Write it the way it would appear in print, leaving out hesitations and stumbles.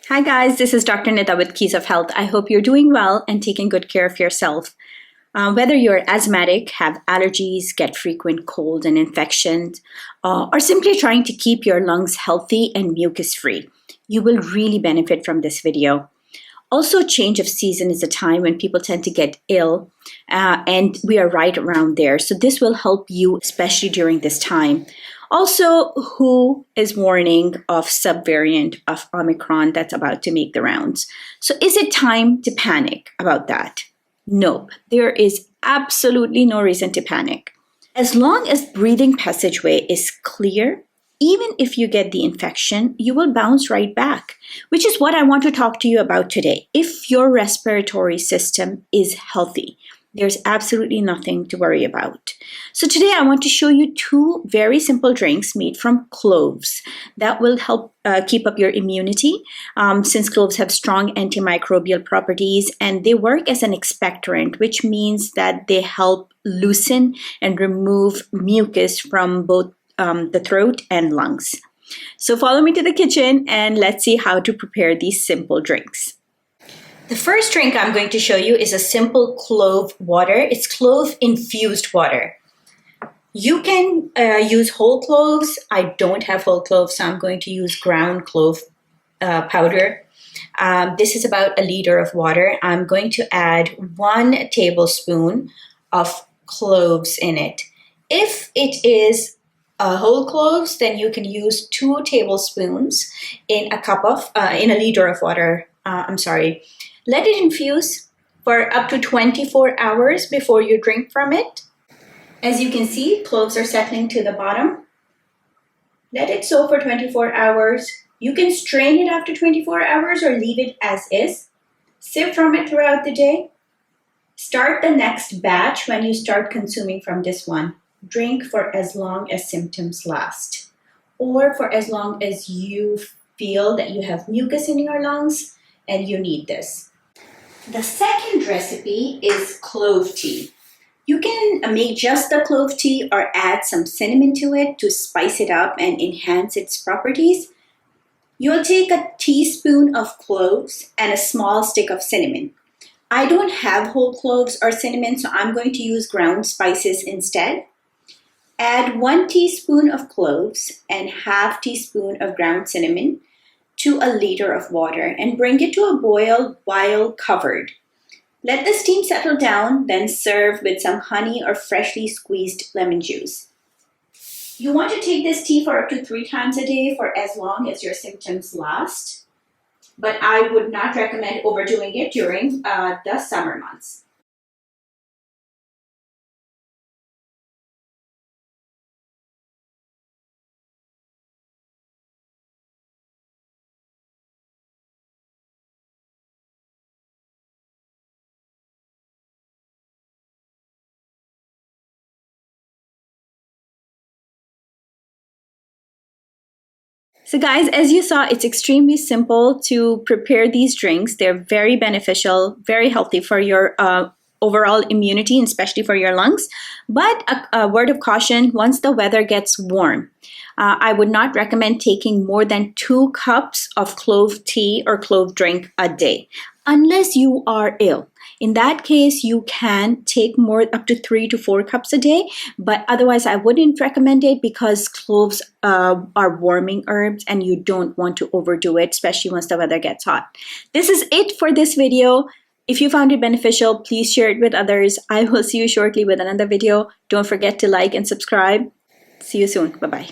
Hi guys, this is Dr. Nida with Keys of Health. I hope you're doing well and taking good care of yourself. Whether you're asthmatic, have allergies, get frequent colds and infections, or simply trying to keep your lungs healthy and mucus free, you will really benefit from this video. Also, change of season is a time when people tend to get ill, and we are right around there. So this will help you, especially during this time. Also, WHO is warning of subvariant of Omicron that's about to make the rounds. So is it time to panic about that? Nope, there is absolutely no reason to panic. As long as breathing passageway is clear, even if you get the infection, you will bounce right back, which is what I want to talk to you about today. If your respiratory system is healthy, there's absolutely nothing to worry about. So today I want to show you two very simple drinks made from cloves that will help keep up your immunity, since cloves have strong antimicrobial properties and they work as an expectorant, which means that they help loosen and remove mucus from both the throat and lungs. So follow me to the kitchen and let's see how to prepare these simple drinks. The first drink I'm going to show you is a simple clove water. It's clove infused water. You can use whole cloves. I don't have whole cloves, so I'm going to use ground clove powder. This is about 1 liter of water. I'm going to add 1 tablespoon of cloves in it. If it is whole cloves, then you can use 2 tablespoons in a liter of water. Let it infuse for up to 24 hours before you drink from it. As you can see, cloves are settling to the bottom. Let it soak for 24 hours. You can strain it after 24 hours or leave it as is. Sip from it throughout the day. Start the next batch when you start consuming from this one. Drink for as long as symptoms last, or for as long as you feel that you have mucus in your lungs and you need this. The second recipe is clove tea. You can make just the clove tea or add some cinnamon to it to spice it up and enhance its properties. You'll take a teaspoon of cloves and a small stick of cinnamon. I don't have whole cloves or cinnamon, so I'm going to use ground spices instead. Add 1 teaspoon of cloves and ½ teaspoon of ground cinnamon to 1 liter of water and bring it to a boil while covered. Let the steam settle down, then serve with some honey or freshly squeezed lemon juice. You want to take this tea for up to 3 times a day for as long as your symptoms last, but I would not recommend overdoing it during the summer months. So guys, as you saw, it's extremely simple to prepare these drinks. They're very beneficial, very healthy for your overall immunity, and especially for your lungs. But a word of caution, once the weather gets warm, I would not recommend taking more than 2 cups of clove tea or clove drink a day, unless you are ill. In that case, you can take up to 3 to 4 cups a day, but otherwise I wouldn't recommend it because cloves are warming herbs and you don't want to overdo it, especially once the weather gets hot. This is it for this video. If you found it beneficial, please share it with others. I will see you shortly with another video. Don't forget to like and subscribe. See you soon. Bye-bye.